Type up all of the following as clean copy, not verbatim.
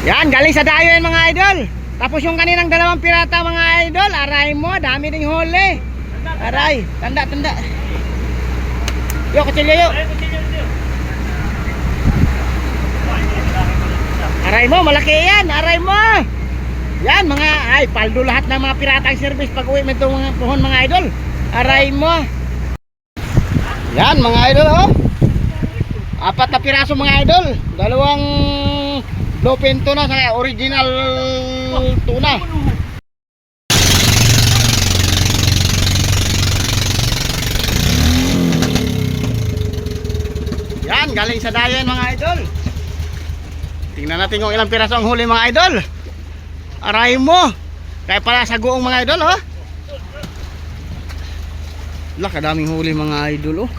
Yan, galing sa dayo yan mga idol. Tapos yung kaninang dalawang pirata mga idol, aray mo, dami ding huli. Aray, tanda. Yo, kutsilyo yo. Aray mo, malaki yan, aray mo. Yan mga, paldo lahat ng mga piratang service pag uwi mo itong mga puhon mga idol. Aray mo. Yan mga idol oh. 4 na piraso mga idol. Dalawang bluefin tuna sa original tuna. Yan, galing sa dayan mga idol. Tingnan natin kung ilang piraso ang huli mga idol. Aray mo. Kaya pala sa goong mga idol oh. Kadaming huli mga idol oh.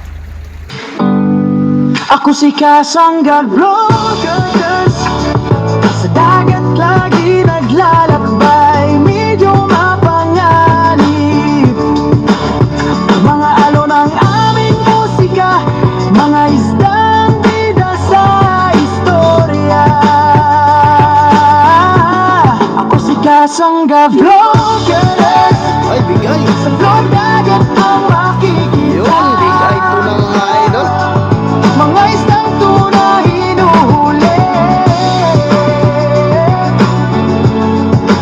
Ako si Kasangga Vloggers, sa dagat lagi naglalakbay, medyo mapanganib. Mga alon ang aming musika, mga isdang bida sa istorya. Ako si Kasangga Vloggers, Ay, bigay. sa vlog dagat ang makikita. Yun, bigay tuna mga idol. Mga isdang tuna hinuhuli.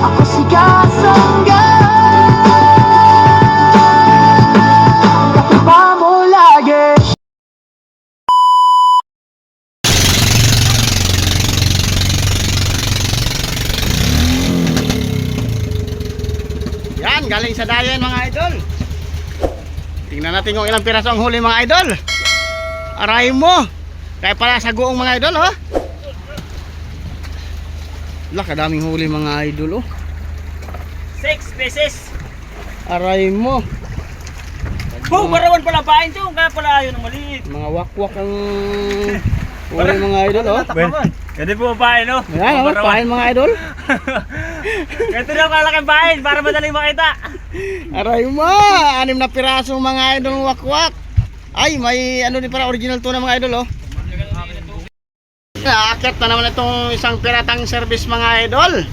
Ako si Kasangga, katipa mo lagi. Yan, galing sa dayan mga idol. Tingnan natin kung ilang piraso ang huli mga idol. Aray mo. Kaya pala sa goong mga idol oh. Kadaming huli mga idol oh. 6 pieces. Aray mo. Oh, barawan pala pain to, kaya pala ayaw ng maliit. Mga wakwak ang huli mga idol oh. Pwede po pain, no? Yan oh, pain mga idol. Ito na kalaking pain para madaling makita. Aray mo. 6 na piraso mga idol wakwak. Ay, may ano din para original tuna mga idol oh. Naakyat na naman itong isang piratang service mga idol.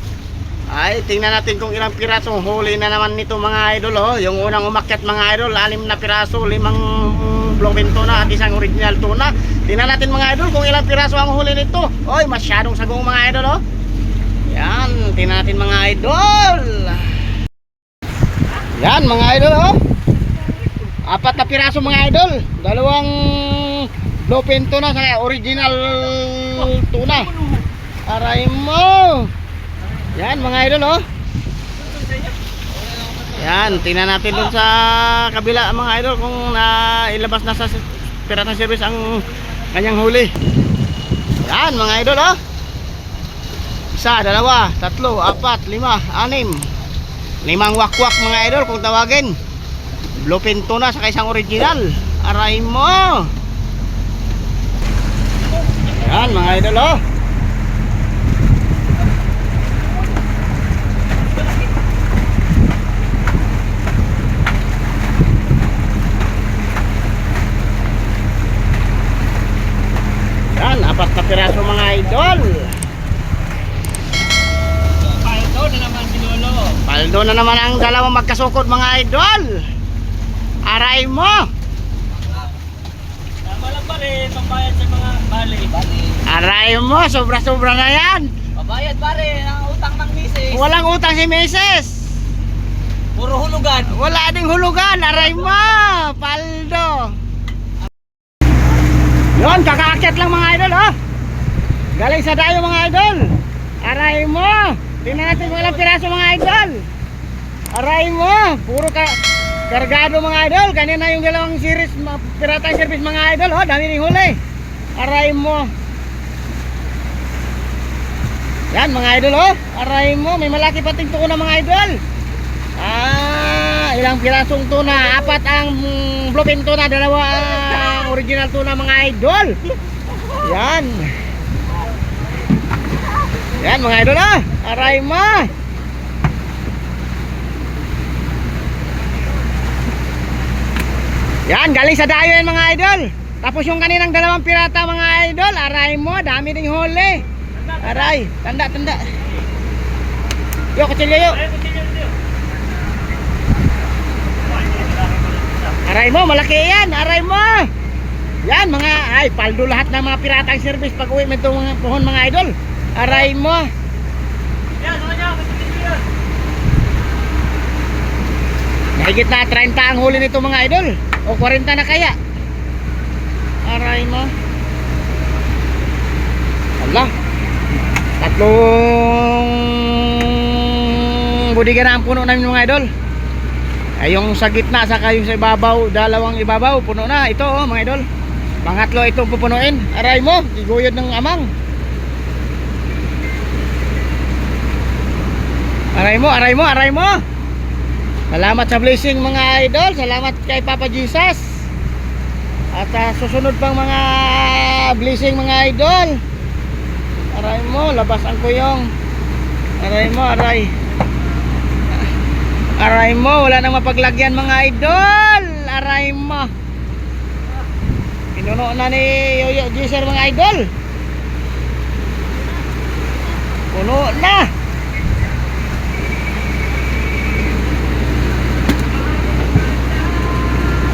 Ay, tingnan natin kung ilang piraso huli na naman nito mga idol oh. Yung unang umakyat mga idol, 6 na piraso, 5 bluefin tuna at isang original tuna. Tingnan natin mga idol kung ilang piraso ang huli nito. Oy, masyadong sagong mga idol oh. Yan, tingnan natin mga idol. Yan mga idol oh. 4 na piraso mga idol. Dalawang bluefin tuna sa original tuna. Aray mo. Yan mga idol oh. Yan, tingnan natin dun sa kabila mga idol kung ilabas na sa piratang service ang kanyang huli. Yan mga idol oh. 1, 2, 3, 4, 5, 6 5 wakwak mga idol kung tawagin. Bluefin tuna sa isang original. Aray mo. Yan mga idol oh. Yan, 4 na piraso mga idol. Paldo na naman sinolo. Paldo na naman ang dalawang magkasukod mga idol. Aray mo. Tama lang pa rin, pambayad sa mga bali. Aray mo, sobra-sobra na yan. Pabayad pa rin ang utang ng misis. Walang utang si Mrs. Puro hulugan. Wala ding hulugan. Aray mo, paldo. Yon, kakaakyat lang mga idol oh. Galing sa dayo mga idol. Aray mo. Tingnan natin kung ilang piraso mga idol. Aray mo, puro kargado mga idol. Kanina yung dalawang series piratang service mga idol oh, dami ring huli. Aray mo. Yan mga idol oh. Aray mo, may malaki pating tuna mga idol. Ilang pirasong tuna? 4 ang bluefin tuna, 2 ang original tuna mga idol. Yan. Yan mga idol ah. Aray mo. Yan, galing sa dayo yan mga idol. Tapos yung kaninang dalawang pirata mga idol, aray mo, dami ding huli. Aray, tanda. Yo, kutsilyo yo. Aray mo, malaki yan. Aray mo. Yan, mga, ay, paldo lahat ng mga piratang service pag uwi mo itong mga puhon, mga idol. Aray mo. Yan, mga dyan, kutsilyo yan. Mahigit na 30 ang huli nito mga idol. O 40 na kaya. Aray mo. Allah. Tatlong budiga na ang puno namin mga idol. Ay yung sa gitna saka yung sa ibabaw, dalawang ibabaw puno na. Ito oh mga idol. Pangatlo itong pupunuin. Aray mo, iguyod ng amang. Aray mo. Salamat sa blessing mga idol. Salamat kay Papa Jesus. At susunod pang mga blessing mga idol. Aray mo, labas ang kuyong. Aray mo, aray. Aray mo, wala nang mapaglagyan mga idol. Aray mo. Pinuno na ni Yoyo Gisser mga idol. Puno na.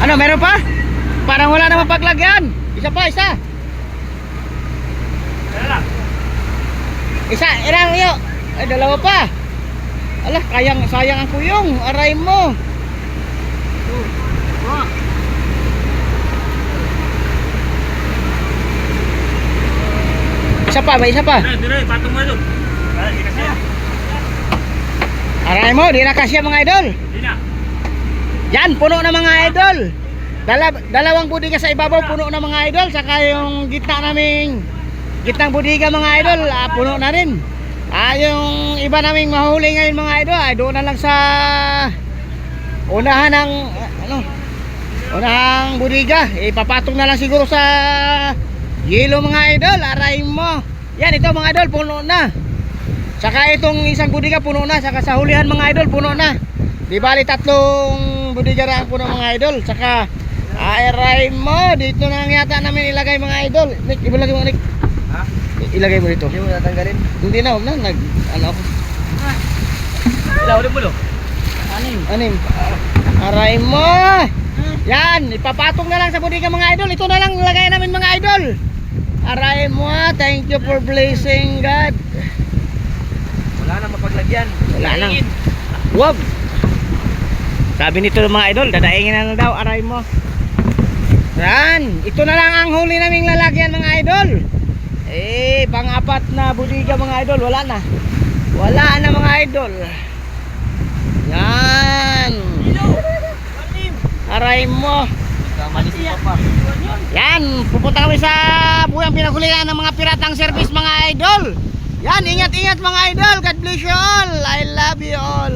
Ano, meron pa? Parang wala nang mapaglagyan. Isa pa, isa. Isa, ilang yo. Ay, dalawa pa. Alah, sayang ang kuyong. Aray mo. Isa pa, may isa pa. Dire, patong mo ito. Di kasi. Aray mo, di na kasya mga idol. Di na. Yan, puno na mga idol. Dalawang budiga sa ibabaw, puno na mga idol. Saka yung gitnang budiga mga idol, puno na rin. Yung iba naming mahuli ngayon mga idol, ay doon na lang sa unahan ng unahang budiga. Ipapatong na lang siguro sa yelo mga idol. Aray mo. Yan, ito mga idol, puno na. Saka itong isang budiga puno na. Saka sa hulihan mga idol, puno na. Di bali tatlong budiga na ang puno mga idol. Saka aray mo, dito na lang yata namin ilagay mga idol. Nick, ibalagay mo Nick. Ha? Ilagay mo dito. Hindi mo natanggalin. Hindi na, huwag na. Ano ako. Ilaw ulit mo lo. Anim. Aray mo. Yan, ipapatong na lang sa budiga mga idol. Ito na lang lagay namin mga idol. Aray mo, thank you for blessing God. Wala na mapaglagyan. Wala na. Wag. Sabi nito mga idol, dadaingin na lang daw. Aray mo. Yan, ito na lang ang huli naming lalagyan mga idol. Pang-apat na budiga mga idol, wala na mga idol. Yan. Aray mo. Malis pa. Yan, pupunta kami sa buyang pinaghulihan ng mga piratang service mga idol. Yan, ingat-ingat mga idol. God bless you all. I love you all.